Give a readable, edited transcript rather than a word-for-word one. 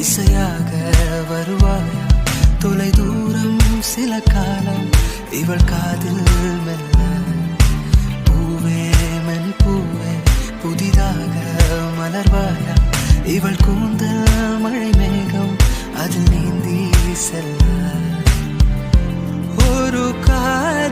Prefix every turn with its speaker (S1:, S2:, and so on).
S1: இசையாக வருவாயா தொலை தூரம் சில காலம் இவள் காதில் மெல்ல பூவே மென் பூவே புதிதாக மலர்வாயா இவள் கூந்தல் மழை மேகம் அதில் நீந்தி செல்ல ஒரு காதல்